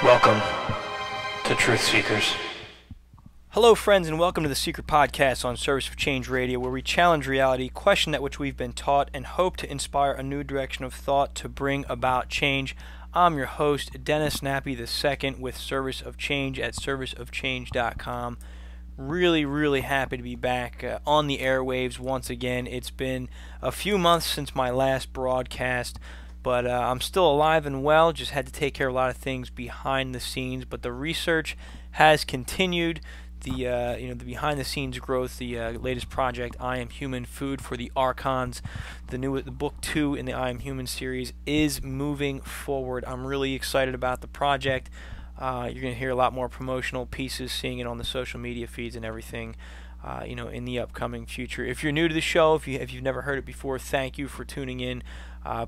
Welcome to Truth Seekers. Hello friends, and welcome to the Seiker Podcast on Service of Change Radio, where we challenge reality, question that which we've been taught, and hope to inspire a new direction of thought to bring about change. I'm your host, Dennis Nappy II, with Service of Change at serviceofchange.com. Really happy to be back on the airwaves once again. It's been a few months since my last broadcast, but I'm still alive and well. Just had to take care of a lot of things behind the scenes, but the research has continued. The behind the scenes growth, the latest project, I Am Human: Food for the Archons, the book 2 in the I Am Human series is moving forward. I'm really excited about the project. You're going to hear a lot more promotional pieces, seeing it on the social media feeds and everything, in the upcoming future. If you're new to the show, if you've never heard it before, thank you for tuning in.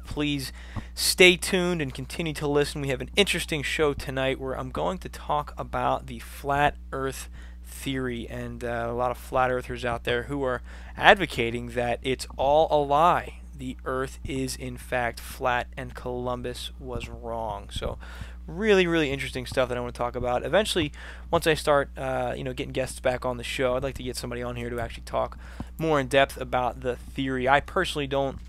Please stay tuned and continue to listen. We have an interesting show tonight where I'm going to talk about the flat Earth theory, and a lot of flat earthers out there who are advocating that it's all a lie. The Earth is in fact flat and Columbus was wrong. So really interesting stuff that I want to talk about. Eventually, once I start getting guests back on the show, I'd like to get somebody on here to actually talk more in depth about the theory. I personally don't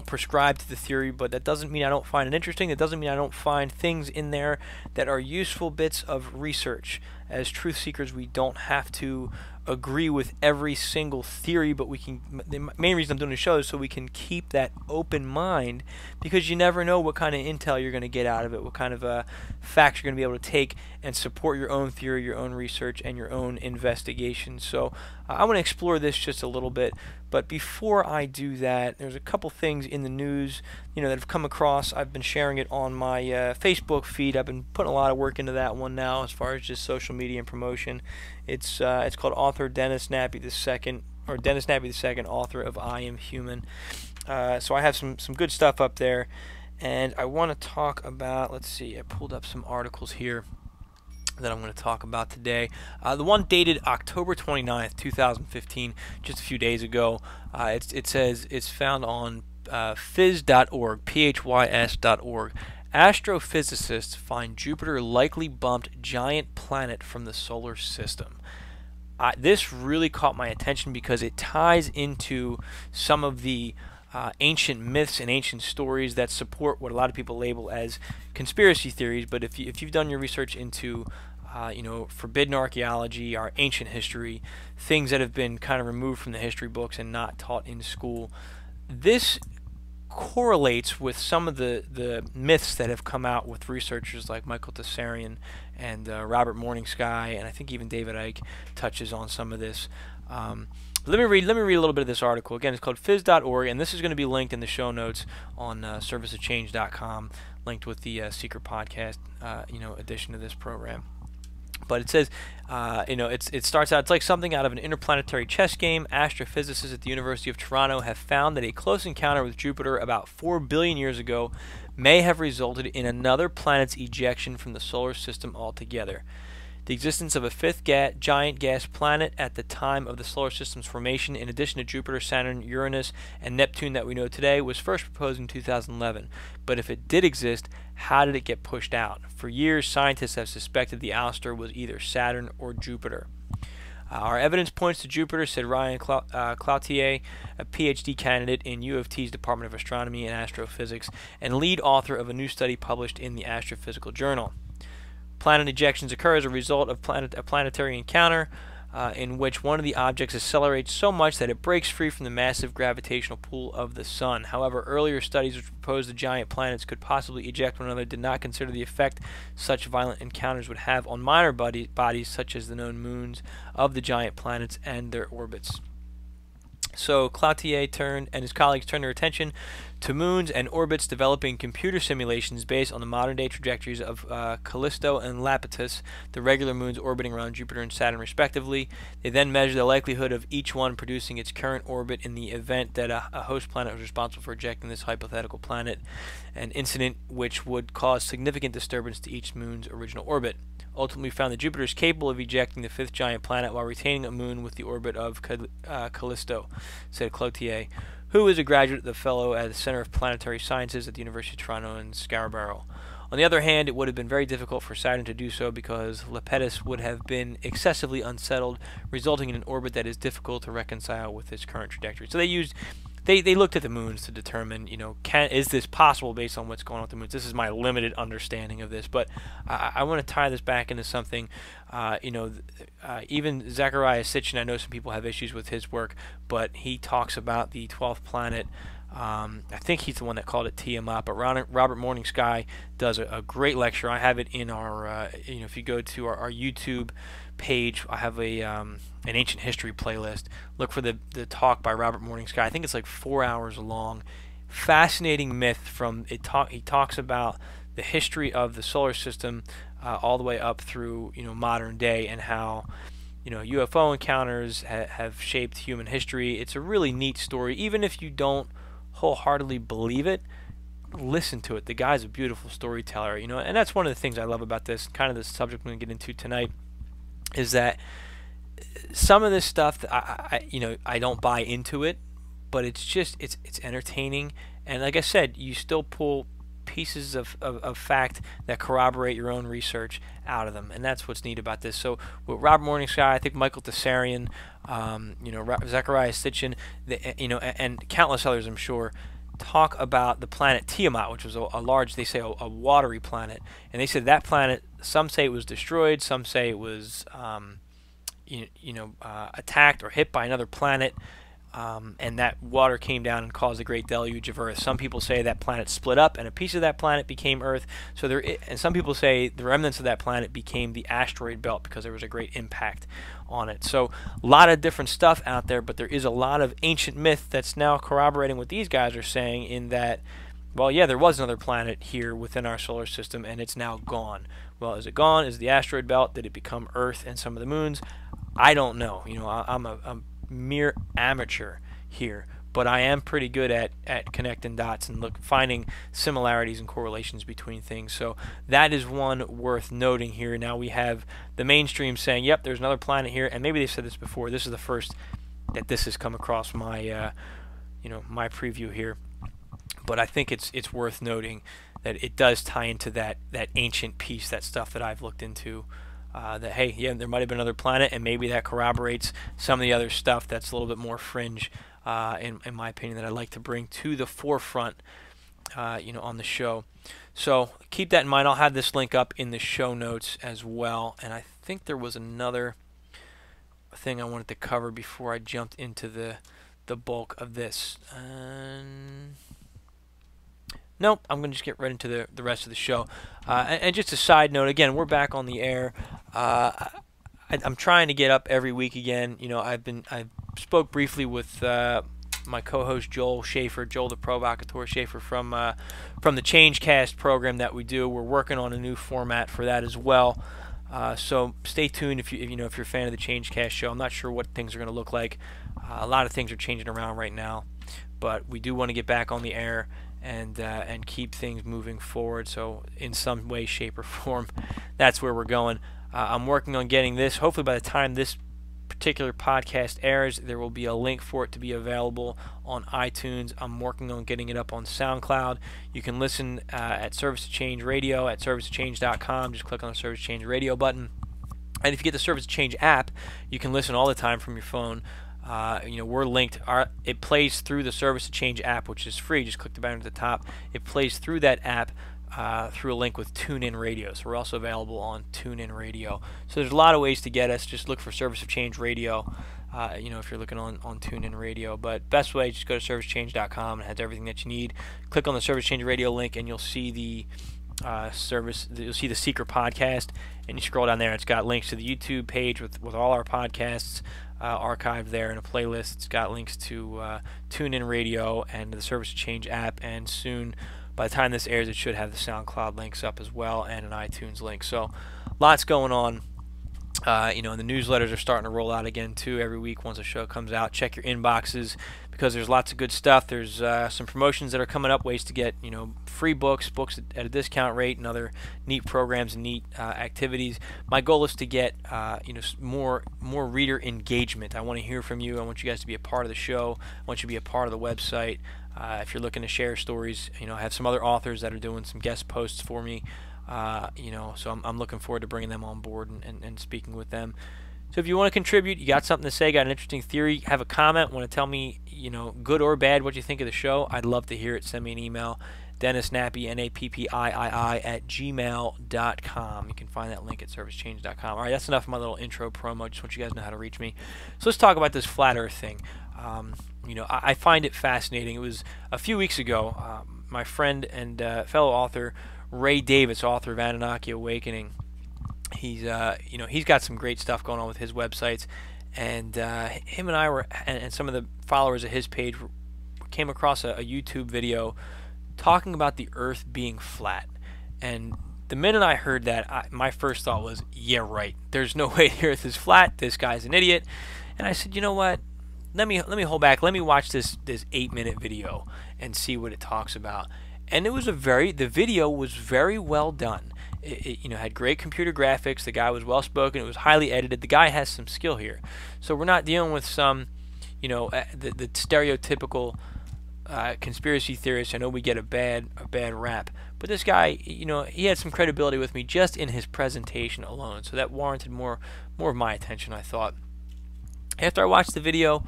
prescribe to the theory, but that doesn't mean I don't find it interesting. That doesn't mean I don't find things in there that are useful bits of research. As truth seekers, we don't have to agree with every single theory, but we can. The main reason I'm doing the show is so we can keep that open mind, because you never know what kind of intel you're going to get out of it, what kind of facts you're going to be able to take and support your own theory, your own research, and your own investigation. So I want to explore this just a little bit, but before I do that, there's a couple things in the news that have come across. I've been sharing it on my Facebook feed. I've been putting a lot of work into that one now, as far as just social media and promotion. It's called Author Dennis Nappy II, or Dennis Nappy II, author of I Am Human. So I have some good stuff up there, and I want to talk about. Let's see, I pulled up some articles here that I'm going to talk about today. The one dated October 29th, 2015, just a few days ago. It says it's found on phys.org, phys.org. Astrophysicists find Jupiter likely bumped giant planet from the solar system. This really caught my attention because it ties into some of the ancient myths and ancient stories that support what a lot of people label as conspiracy theories. But if you've done your research into forbidden archaeology, our ancient history, things that have been kind of removed from the history books and not taught in school, this correlates with some of the myths that have come out with researchers like Michael Tsarion and Robert Morningsky, and I think even David Icke touches on some of this. Let me read a little bit of this article. Again, it's called phys.org, and this is going to be linked in the show notes on serviceofchange.com, linked with the Seiker Podcast edition of this program. But it says, it starts out, it's like something out of an interplanetary chess game. Astrophysicists at the University of Toronto have found that a close encounter with Jupiter about 4 billion years ago may have resulted in another planet's ejection from the solar system altogether. The existence of a fifth giant gas planet at the time of the solar system's formation, in addition to Jupiter, Saturn, Uranus, and Neptune that we know today, was first proposed in 2011. But if it did exist, how did it get pushed out? For years, scientists have suspected the ouster was either Saturn or Jupiter. Our evidence points to Jupiter, said Ryan Cloutier, a PhD candidate in U of T's Department of Astronomy and Astrophysics, and lead author of a new study published in the Astrophysical Journal. Planet ejections occur as a result of a planetary encounter in which one of the objects accelerates so much that it breaks free from the massive gravitational pull of the sun. However, earlier studies which proposed the giant planets could possibly eject one another did not consider the effect such violent encounters would have on minor bodies such as the known moons of the giant planets and their orbits. So Cloutier and his colleagues turned their attention to moons and orbits, developing computer simulations based on the modern-day trajectories of Callisto and Iapetus, the regular moons orbiting around Jupiter and Saturn respectively. They then measured the likelihood of each one producing its current orbit in the event that a host planet was responsible for ejecting this hypothetical planet, an incident which would cause significant disturbance to each moon's original orbit. Ultimately found that Jupiter is capable of ejecting the fifth giant planet while retaining a moon with the orbit of Callisto, said Cloutier, who is a graduate fellow at the Center of Planetary Sciences at the University of Toronto in Scarborough. On the other hand, it would have been very difficult for Saturn to do so because Iapetus would have been excessively unsettled, resulting in an orbit that is difficult to reconcile with its current trajectory. So they looked at the moons to determine, is this possible based on what's going on with the moons? This is my limited understanding of this, but I want to tie this back into something. Even Zecharia Sitchin, I know some people have issues with his work, but he talks about the 12th planet. I think he's the one that called it Tiamat, but Robert Morningsky does a great lecture. I have it in our, if you go to our YouTube page, I have an ancient history playlist. Look for the talk by Robert Morningsky. I think it's like 4 hours long. Fascinating myth from it. He talks about the history of the solar system all the way up through modern day, and how UFO encounters have shaped human history. It's a really neat story. Even if you don't wholeheartedly believe it, listen to it. The guy's a beautiful storyteller, and that's one of the things I love about this, kind of the subject I'm going to get into tonight, is that some of this stuff that I don't buy into it, but it's entertaining, and like I said, you still pull pieces of fact that corroborate your own research out of them, and that's what's neat about this. So with Robert Morningsky, I think Michael Tsarion, Zecharia Sitchin, and countless others, I'm sure, talk about the planet Tiamat, which was a large, they say, a watery planet, and they said that planet, some say it was destroyed, some say it was attacked or hit by another planet, and that water came down and caused a great deluge of Earth. Some people say that planet split up and a piece of that planet became Earth. And some people say the remnants of that planet became the asteroid belt because there was a great impact on it. So a lot of different stuff out there, but there is a lot of ancient myth that's now corroborating what these guys are saying, in that, well, yeah, there was another planet here within our solar system and it's now gone. Well, is it gone? Is the asteroid belt? Did it become Earth and some of the moons? I don't know. I'm a mere amateur here, but I am pretty good at connecting dots and finding similarities and correlations between things. So that is one worth noting here. Now we have the mainstream saying, yep, there's another planet here, and maybe they said this before. This is the first that this has come across my my preview here, but I think it's worth noting that it does tie into that ancient piece, that stuff that I've looked into. That, hey, yeah, there might have been another planet, and maybe that corroborates some of the other stuff that's a little bit more fringe, in my opinion, that I'd like to bring to the forefront, on the show. So keep that in mind. I'll have this link up in the show notes as well. And I think there was another thing I wanted to cover before I jumped into the bulk of this. Nope, I'm going to just get right into the rest of the show. And just a side note, again, we're back on the air. I'm trying to get up every week again. I spoke briefly with my co-host Joel the Provocateur Schaefer from the ChangeCast program that we do. We're working on a new format for that as well. So stay tuned if you're a fan of the ChangeCast show. I'm not sure what things are going to look like. A lot of things are changing around right now, but we do want to get back on the air and keep things moving forward. So in some way, shape, or form, that's where we're going. I'm working on getting this. Hopefully by the time this particular podcast airs, there will be a link for it to be available on iTunes. I'm working on getting it up on SoundCloud. You can listen at Service to Change Radio at servicetochange.com. Just click on the Service to Change Radio button. And if you get the Service to Change app, you can listen all the time from your phone. We're linked. It plays through the Service to Change app, which is free. Just click the banner at the top. It plays through that app through a link with TuneIn Radio. So we're also available on TuneIn Radio. So there's a lot of ways to get us. Just look for Service of Change Radio, if you're looking on TuneIn Radio. But best way, just go to servicechange.com, and it has everything that you need. Click on the Service Change Radio link, and you'll see the you'll see the Seiker Podcast, and you scroll down there. It's got links to the YouTube page with all our podcasts archived there in a playlist. It's got links to TuneIn Radio and the Service of Change app, and soon, by the time this airs, it should have the SoundCloud links up as well, and an iTunes link. So lots going on. And the newsletters are starting to roll out again too every week once a show comes out. Check your inboxes, because there's lots of good stuff. There's some promotions that are coming up, ways to get free books at a discount rate, and other neat programs and neat activities. My goal is to get more reader engagement. I want to hear from you. I want you guys to be a part of the show. I want you to be a part of the website. If you're looking to share stories, I have some other authors that are doing some guest posts for me. So I'm looking forward to bringing them on board and speaking with them. So if you want to contribute, you got something to say, got an interesting theory, have a comment, want to tell me, good or bad, what you think of the show, I'd love to hear it. Send me an email, DennisNappy, NAPPIII @gmail.com. You can find that link at servicechange.com. All right, that's enough of my little intro promo. Just want you guys to know how to reach me. So let's talk about this flat Earth thing. I find it fascinating. It was a few weeks ago, my friend and fellow author Ray Davis, author of Anunnaki Awakening, he's got some great stuff going on with his websites, and him and I were, and some of the followers of his page came across a YouTube video talking about the Earth being flat. And the minute I heard that, my first thought was, yeah, right. There's no way the Earth is flat. This guy's an idiot. And I said, you know what? Let me hold back. Let me watch this 8-minute video and see what it talks about. And the video was very well done. It had great computer graphics. The guy was well spoken. It was highly edited. The guy has some skill here. So we're not dealing with some, the stereotypical conspiracy theorist. I know we get a bad rap, but this guy, he had some credibility with me just in his presentation alone. So that warranted more of my attention, I thought. After I watched the video,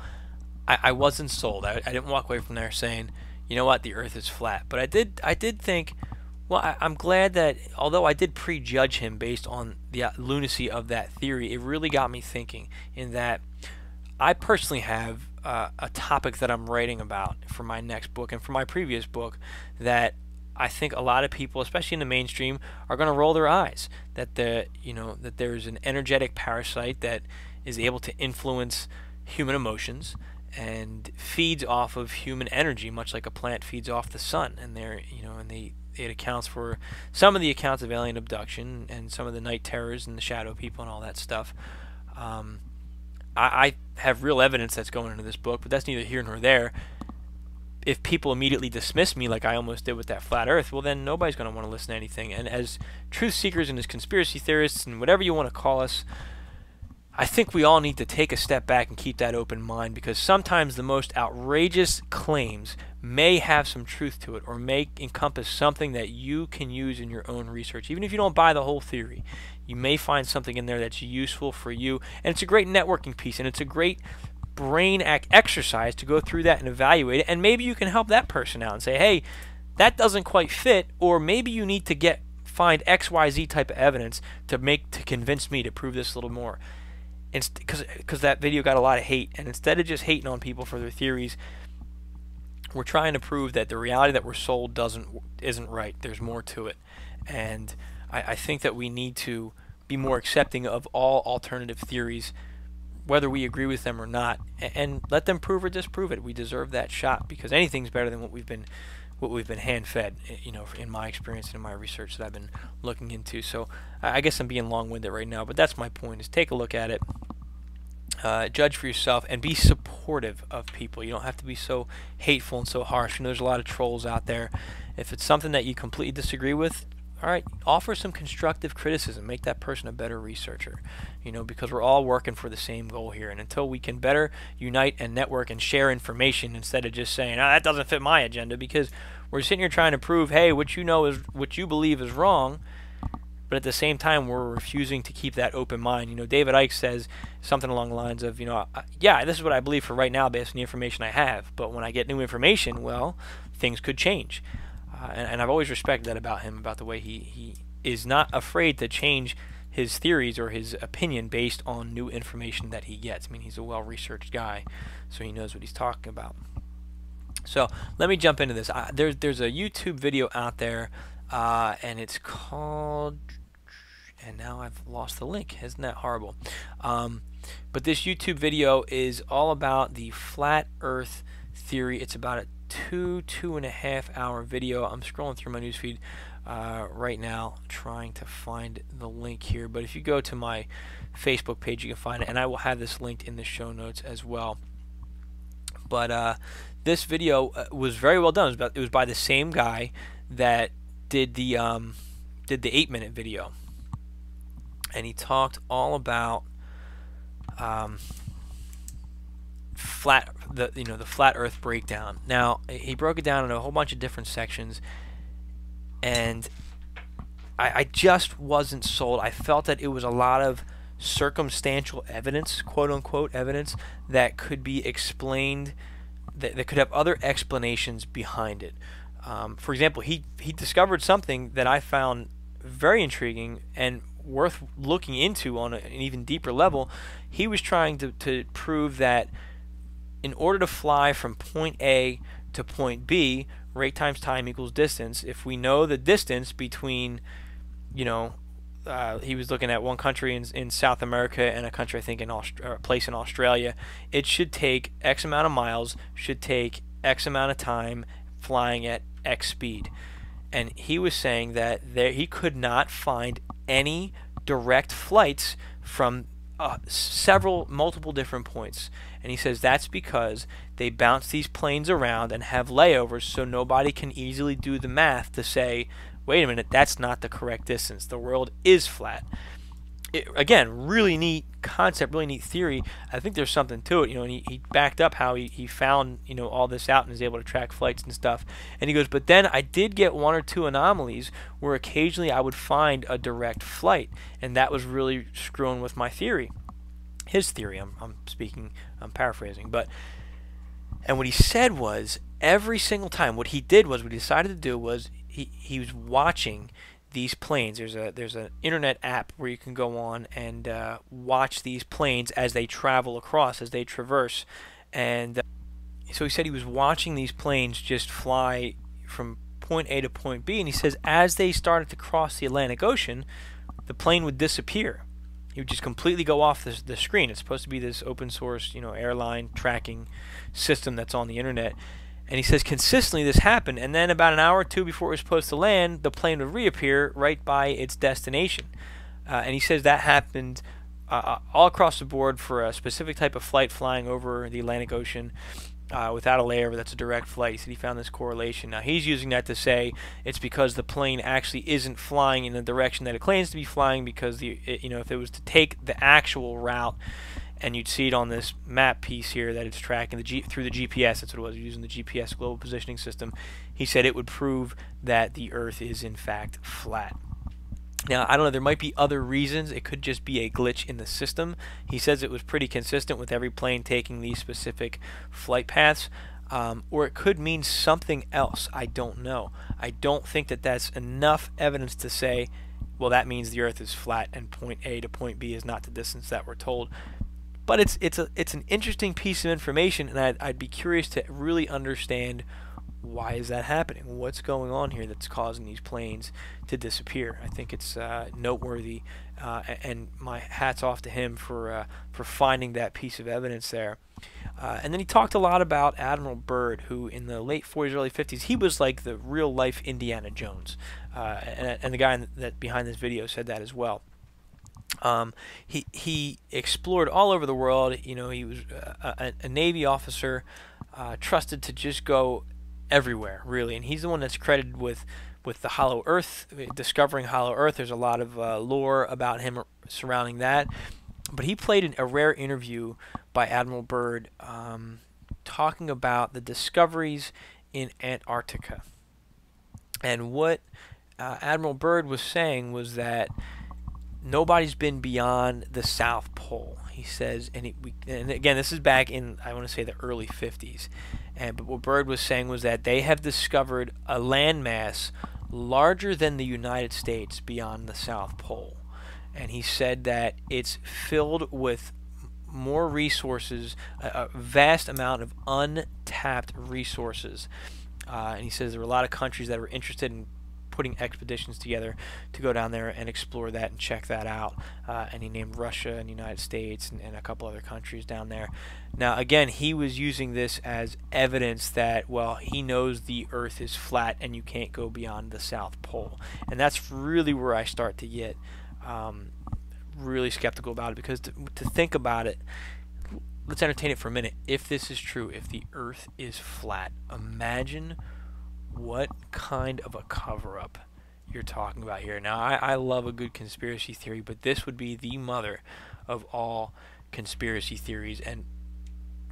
I wasn't sold. I didn't walk away from there saying, you know what, the Earth is flat. But I did think, well, I'm glad that, although I did prejudge him based on the lunacy of that theory, it really got me thinking, in that I personally have a topic that I'm writing about for my next book and for my previous book that I think a lot of people, especially in the mainstream, are going to roll their eyes. That that there's an energetic parasite that is able to influence human emotions and feeds off of human energy, much like a plant feeds off the sun. And it accounts for some of the accounts of alien abduction and some of the night terrors and the shadow people and all that stuff. I have real evidence that's going into this book, but that's neither here nor there. If people immediately dismiss me like I almost did with that flat Earth, well, then nobody's going to want to listen to anything. And as truth seekers and as conspiracy theorists and whatever you want to call us, I think we all need to take a step back and keep that open mind, because sometimes the most outrageous claims may have some truth to it, or may encompass something that you can use in your own research. Even if you don't buy the whole theory, you may find something in there that's useful for you. And it's a great networking piece, and it's a great brain exercise to go through that and evaluate it. And maybe you can help that person out and say, hey, that doesn't quite fit, or maybe you need to find XYZ type of evidence to convince me to prove this a little more. Because that video got a lot of hate, and instead of just hating on people for their theories, we're trying to prove that the reality that we're sold isn't right. There's more to it, and I think that we need to be more accepting of all alternative theories, whether we agree with them or not, and let them prove or disprove it. We deserve that shot, because anything's better than what we've been hand-fed, in my experience and in my research that I've been looking into. So I guess I'm being long-winded right now, but that's my point, is take a look at it, judge for yourself, and be supportive of people. You don't have to be so hateful and so harsh. There's a lot of trolls out there. If it's something that you completely disagree with, all right, offer some constructive criticism. Make that person a better researcher, because we're all working for the same goal here. And until we can better unite and network and share information, instead of just saying, that doesn't fit my agenda, because we're sitting here trying to prove, hey, what you believe is wrong, but at the same time, we're refusing to keep that open mind. David Icke says something along the lines of, yeah, this is what I believe for right now based on the information I have, but when I get new information, well, things could change. and I've always respected that about him, about the way he is not afraid to change his theories or his opinion based on new information that he gets. I mean, he's a well-researched guy, so he knows what he's talking about. So let me jump into this. There's a YouTube video out there, and it's called, and now I've lost the link. Isn't that horrible? But this YouTube video is all about the flat Earth theory. It's about a 2.5 hour video. I'm scrolling through my newsfeed right now, trying to find the link here. But if you go to my Facebook page, you can find it, and I will have this linked in the show notes as well. But this video was very well done. It was by the same guy that did the 8-minute video, and he talked all about the flat Earth breakdown. Now, he broke it down in a whole bunch of different sections, and I just wasn't sold. I felt that it was a lot of circumstantial evidence, quote unquote evidence, that could be explained, that could have other explanations behind it. For example, he discovered something that I found very intriguing and worth looking into on an even deeper level. He was trying to prove that in order to fly from point A to point B, rate times time equals distance. If we know the distance between, he was looking at one country in South America and a country, I think, a place in Australia, it should take X amount of miles, should take X amount of time flying at X speed. And he was saying that he could not find any direct flights from multiple different points. And he says that's because they bounce these planes around and have layovers, so nobody can easily do the math to say, wait a minute, that's not the correct distance. The world is flat. Again, really neat concept, really neat theory. I think there's something to it, and he backed up how he found, all this out and is able to track flights and stuff. And he goes, but then I did get one or two anomalies where occasionally I would find a direct flight, and that was really screwing with my theory. His theory, I'm paraphrasing, and what he said was, every single time, what he decided to do was, he was watching these planes. There's an internet app where you can go on and watch these planes as they travel across, as they traverse. And so he said he was watching these planes just fly from point A to point B, and he says as they started to cross the Atlantic Ocean, the plane would disappear. He would just completely go off the screen. It's supposed to be this open source, airline tracking system that's on the internet. And he says consistently this happened, and then about an hour or two before it was supposed to land, the plane would reappear right by its destination. And he says that happened all across the board for a specific type of flight flying over the Atlantic Ocean without a layover. That's a direct flight. He said he found this correlation. Now he's using that to say it's because the plane actually isn't flying in the direction that it claims to be flying, because if it was to take the actual route, and you'd see it on this map piece here that it's tracking through the GPS. That's what it was, using the GPS global positioning system. He said it would prove that the Earth is in fact flat. Now, I don't know, there might be other reasons. It could just be a glitch in the system. He says it was pretty consistent with every plane taking these specific flight paths, or it could mean something else. I don't know. I don't think that that's enough evidence to say, well, that means the Earth is flat and point A to point B is not the distance that we're told. But it's an interesting piece of information, and I'd be curious to really understand, why is that happening? What's going on here that's causing these planes to disappear? I think it's noteworthy, and my hat's off to him for finding that piece of evidence there. And then he talked a lot about Admiral Byrd, who in the late 40s, early 50s, he was like the real-life Indiana Jones. And the guy that behind this video said that as well. He explored all over the world. He was a Navy officer, trusted to just go everywhere, really. And he's the one that's credited with the Hollow Earth, discovering Hollow Earth. There's a lot of lore about him surrounding that. But he played a rare interview by Admiral Byrd talking about the discoveries in Antarctica. And what Admiral Byrd was saying was that nobody's been beyond the South Pole. He says, and again, this is back in, I want to say, the early 50s. But what Bird was saying was that they have discovered a landmass larger than the United States beyond the South Pole. And he said that it's filled with more resources, a vast amount of untapped resources. And he says there were a lot of countries that were interested in putting expeditions together to go down there and explore that and check that out. And he named Russia and the United States and a couple other countries down there. Now, again, he was using this as evidence that, well, he knows the Earth is flat and you can't go beyond the South Pole. And that's really where I start to get really skeptical about it, because to think about it, let's entertain it for a minute. If this is true, if the Earth is flat, imagine what kind of a cover-up you're talking about here. Now, I love a good conspiracy theory, but this would be the mother of all conspiracy theories, and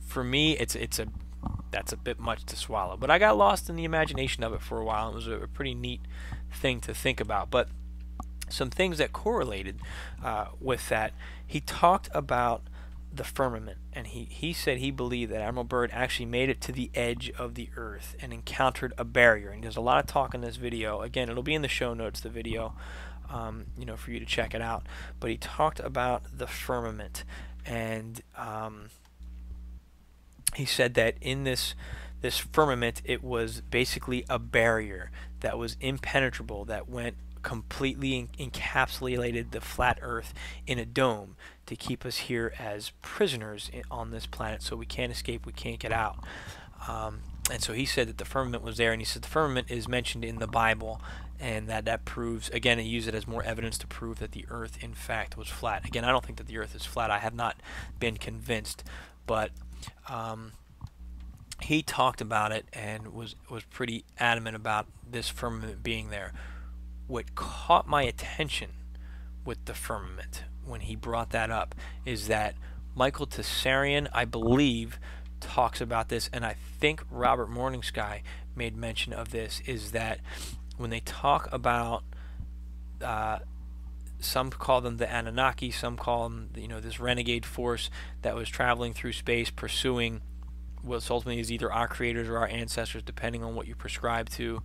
for me, that's a bit much to swallow. But I got lost in the imagination of it for a while. It was a pretty neat thing to think about. But some things that correlated with that, he talked about the firmament, and he said he believed that Admiral Byrd actually made it to the edge of the Earth and encountered a barrier. And there's a lot of talk in this video. Again, it'll be in the show notes, the video, for you to check it out. But he talked about the firmament, and he said that in this firmament, it was basically a barrier that was impenetrable, that went completely encapsulated the flat Earth in a dome to keep us here as prisoners on this planet, so we can't escape, we can't get out. And so he said that the firmament was there, and he said the firmament is mentioned in the Bible, and that proves, again, he used it as more evidence to prove that the Earth in fact was flat. Again, I don't think that the Earth is flat. I have not been convinced, but he talked about it and was pretty adamant about this firmament being there. What caught my attention with the firmament when he brought that up is that Michael Tsarion, I believe, talks about this, and I think Robert Morningsky made mention of this, is that when they talk about, some call them the Anunnaki, some call them, this renegade force that was traveling through space pursuing what ultimately is either our creators or our ancestors, depending on what you prescribe to.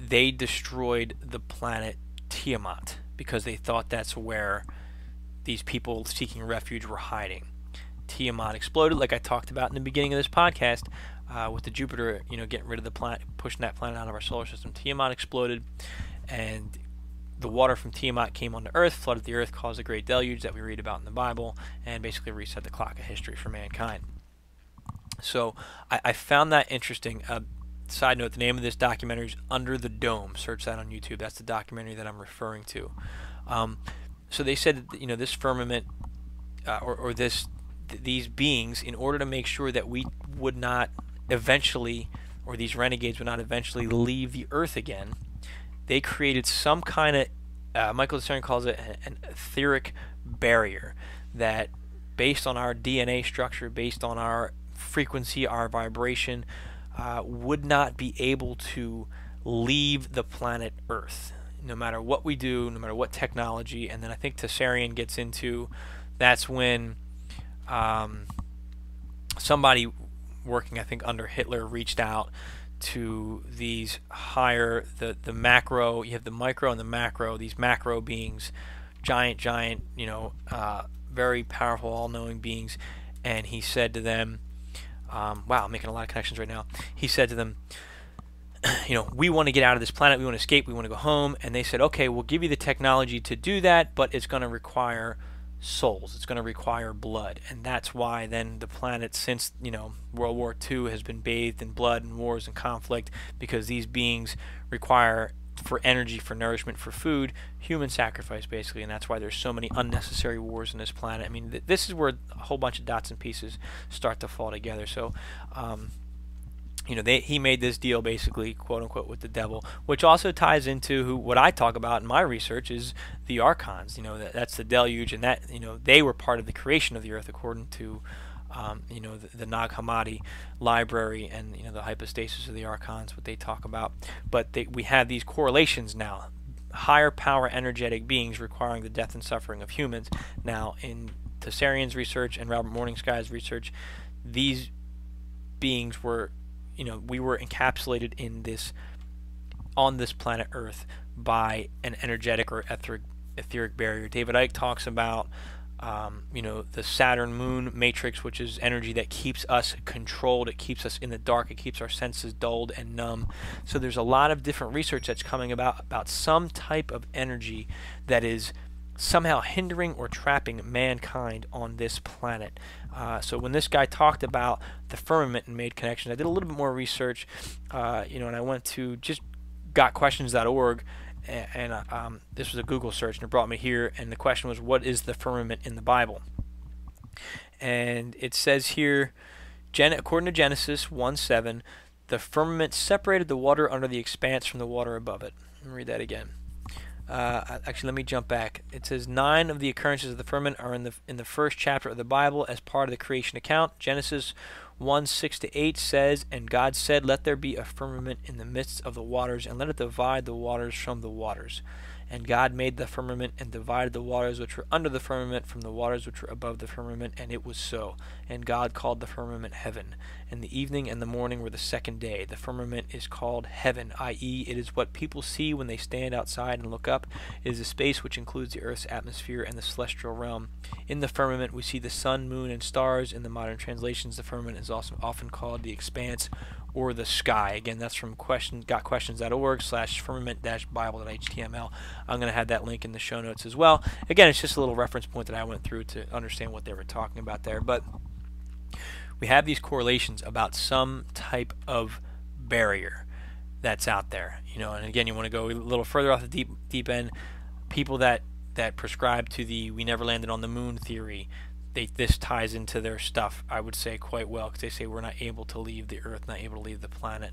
They destroyed the planet Tiamat because they thought that's where these people seeking refuge were hiding. Tiamat exploded, like I talked about in the beginning of this podcast, with the Jupiter, getting rid of the planet, pushing that planet out of our solar system. Tiamat exploded, and the water from Tiamat came onto Earth, flooded the Earth, caused a great deluge that we read about in the Bible, and basically reset the clock of history for mankind. So I found that interesting. Side note, the name of this documentary is Under the Dome. Search that on YouTube. That's the documentary that I'm referring to. So they said that, this firmament, or these beings, in order to make sure that we would not eventually, or these renegades would not eventually leave the Earth again, they created some kind of, Michael Tsarion calls it an etheric barrier, that based on our DNA structure, based on our frequency, our vibration, would not be able to leave the planet Earth, no matter what we do, no matter what technology. And then I think Tsarion gets into, that's when somebody working, I think, under Hitler reached out to these higher, the macro, you have the micro and the macro, these macro beings, giant, very powerful, all-knowing beings, and he said to them, wow, I'm making a lot of connections right now. He said to them, we want to get out of this planet, we want to escape, we want to go home. And they said, okay, we'll give you the technology to do that, but it's going to require souls, it's going to require blood. And that's why then the planet, since World War II, has been bathed in blood and wars and conflict, because these beings require, for energy, for nourishment, for food, human sacrifice, basically. And that's why there's so many unnecessary wars on this planet. I mean, this is where a whole bunch of dots and pieces start to fall together. So he made this deal, basically, quote unquote, with the devil, which also ties into what I talk about in my research is the archons. That's the deluge, and that they were part of the creation of the Earth, according to the Nag Hammadi library, and the hypostasis of the archons, what they talk about. But we have these correlations now, higher power energetic beings requiring the death and suffering of humans. Now, in Tsarion's research and Robert Morningsky's research, these beings were, we were encapsulated in this, on this planet Earth, by an energetic or etheric barrier. David Icke talks about the Saturn moon matrix, which is energy that keeps us controlled, it keeps us in the dark, it keeps our senses dulled and numb. So there's a lot of different research that's coming about some type of energy that is somehow hindering or trapping mankind on this planet. So when this guy talked about the firmament and made connections, I did a little bit more research, and I went to just gotquestions.org, and this was a Google search, and it brought me here, and the question was, what is the firmament in the Bible? And it says here, according to Genesis 1:7, the firmament separated the water under the expanse from the water above it. Let me read that again. Actually, let me jump back. It says 9 of the occurrences of the firmament are in the first chapter of the Bible as part of the creation account. Genesis 1:6-8 says, "And God said, Let there be a firmament in the midst of the waters, and let it divide the waters from the waters. And God made the firmament and divided the waters which were under the firmament from the waters which were above the firmament, and it was so. And God called the firmament heaven. And the evening and the morning were the second day. The firmament is called heaven, i.e., it is what people see when they stand outside and look up. It is a space which includes the earth's atmosphere and the celestial realm. In the firmament we see the sun, moon, and stars. In the modern translations, the firmament is also often called the expanse or the sky." Again, that's from gotquestions.org/firmament-bible.html. I'm going to have that link in the show notes as well. Again, it's just a little reference point that I went through to understand what they were talking about there. But we have these correlations about some type of barrier that's out there. And again, you want to go a little further off the deep end. People that prescribe to the "we never landed on the moon" theory, this ties into their stuff, I would say, quite well, because they say we're not able to leave the Earth, not able to leave the planet.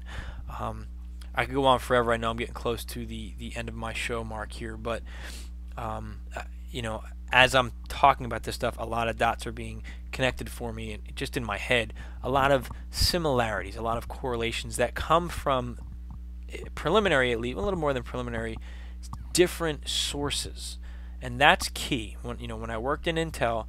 I could go on forever. I know I'm getting close to the end of my show mark here, but as I'm talking about this stuff, a lot of dots are being connected for me, and just in my head, a lot of similarities, a lot of correlations that come from preliminary, at least a little more than preliminary, different sources, and that's key. When I worked in Intel,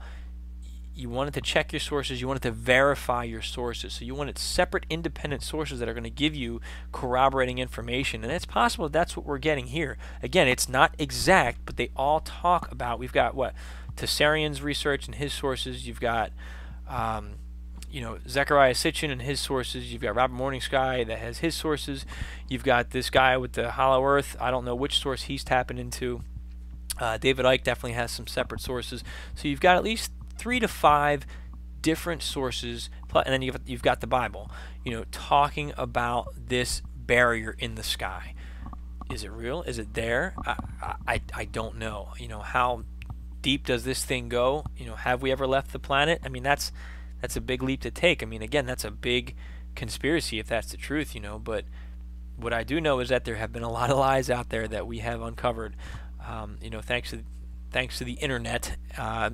you wanted to check your sources, you wanted to verify your sources. So you wanted separate independent sources that are going to give you corroborating information. And it's possible that's what we're getting here. Again, it's not exact, but they all talk about, we've got Tsarion's research and his sources, you've got Zecharia Sitchin and his sources, you've got Robert Morningsky that has his sources, you've got this guy with the Hollow Earth, I don't know which source he's tapping into. David Icke definitely has some separate sources. So you've got at least 3 to 5 different sources, and then you've got the Bible, talking about this barrier in the sky. Is it real? Is it there? I don't know. How deep does this thing go? Have we ever left the planet? I mean, that's a big leap to take. I mean, again, that's a big conspiracy if that's the truth, but what I do know is that there have been a lot of lies out there that we have uncovered. Thanks to the internet,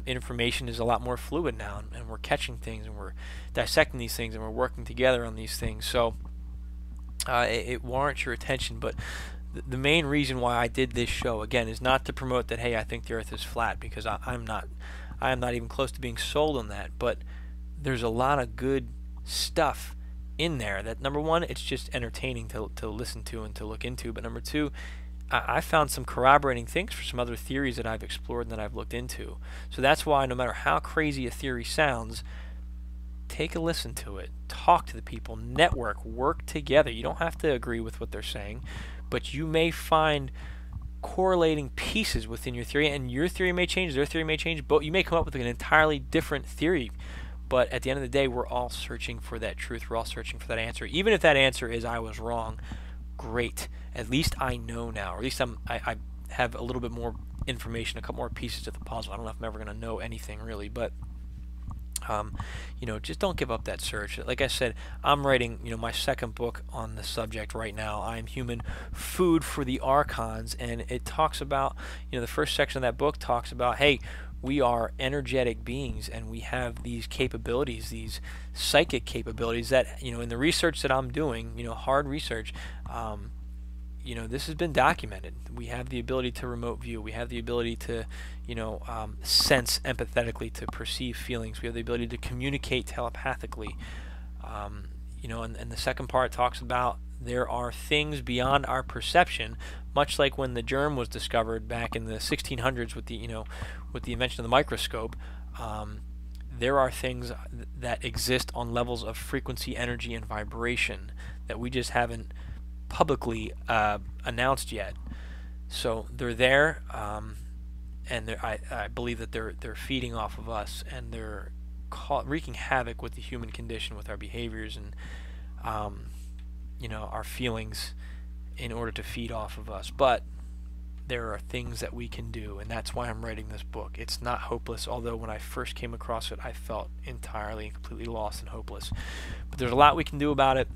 information is a lot more fluid now, and we're catching things, and we're dissecting these things, and we're working together on these things. So it warrants your attention. But the main reason why I did this show, again, is not to promote that, hey, I think the Earth is flat, because I am not even close to being sold on that. But there's a lot of good stuff in there that, number one, it's just entertaining to listen to and to look into. But number two, I found some corroborating things for some other theories that I've explored and that I've looked into. So that's why, no matter how crazy a theory sounds, take a listen to it, talk to the people, network, work together. You don't have to agree with what they're saying, but you may find correlating pieces within your theory, and your theory may change, their theory may change, but you may come up with an entirely different theory. But at the end of the day, we're all searching for that truth. We're all searching for that answer. Even if that answer is I was wrong, great. At least I know now, or at least I have a little bit more information, a couple more pieces to the puzzle. I don't know if I'm ever going to know anything really, but just don't give up that search. Like I said, I'm writing my second book on the subject right now. I Am Human: Food for the Archons, and it talks about, the first section of that book talks about, hey, we are energetic beings, and we have these capabilities, these psychic capabilities that, in the research that I'm doing, hard research, this has been documented. We have the ability to remote view. We have the ability to, sense empathetically, to perceive feelings. We have the ability to communicate telepathically. And the second part talks about there are things beyond our perception, much like when the germ was discovered back in the 1600s with the invention of the microscope. There are things that exist on levels of frequency, energy, and vibration that we just haven't publicly announced yet. So they're there, and I believe that they're feeding off of us, and they're wreaking havoc with the human condition, with our behaviors and our feelings, in order to feed off of us. But there are things that we can do, and that's why I'm writing this book. It's not hopeless, although when I first came across it, I felt entirely and completely lost and hopeless. But there's a lot we can do about it.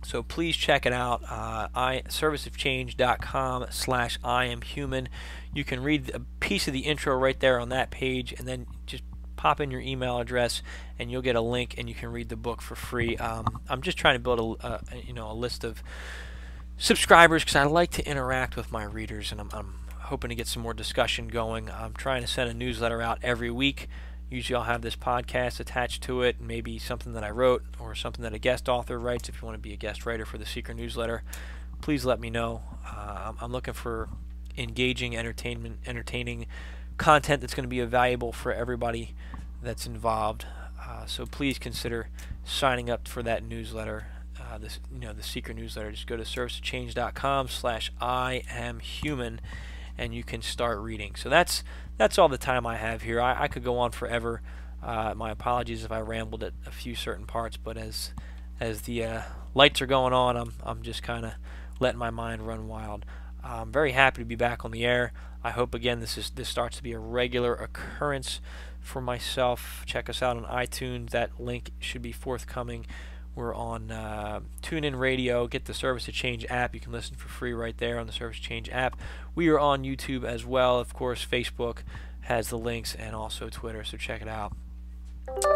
So please check it out, serviceofchange.com/IamHuman. You can read a piece of the intro right there on that page, and then just pop in your email address, and you'll get a link, and you can read the book for free. I'm just trying to build a list of subscribers, because I like to interact with my readers, and I'm hoping to get some more discussion going. I'm trying to send a newsletter out every week. Usually I'll have this podcast attached to it, and maybe something that I wrote or something that a guest author writes. If you want to be a guest writer for the Seiker newsletter, please let me know. I'm looking for engaging, entertaining content that's going to be valuable for everybody that's involved. So please consider signing up for that newsletter. The Seiker newsletter. Just go to serviceofchange.com/IamHuman, and you can start reading. So that's all the time I have here. I could go on forever. My apologies if I rambled at a few certain parts, but as the lights are going on, I'm just kind of letting my mind run wild. I'm very happy to be back on the air. I hope again this starts to be a regular occurrence for myself. Check us out on iTunes. That link should be forthcoming. We're on TuneIn Radio. Get the Service of Change app. You can listen for free right there on the Service of Change app. We are on YouTube as well. Of course, Facebook has the links, and also Twitter, so check it out.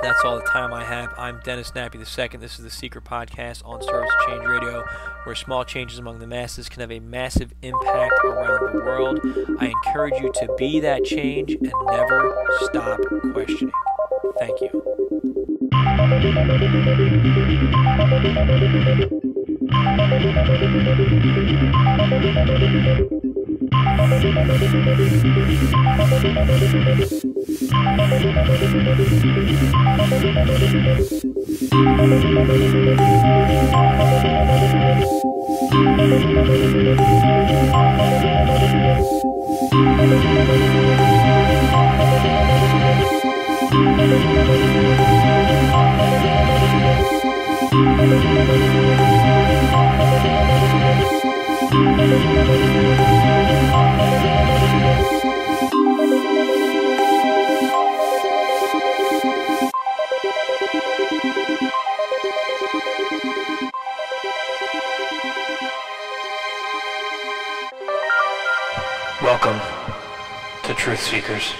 That's all the time I have. I'm Dennis Nappy II. This is the Seiker Podcast on Service of Change Radio, where small changes among the masses can have a massive impact around the world. I encourage you to be that change and never stop questioning. Thank you. Welcome to Truth Seekers.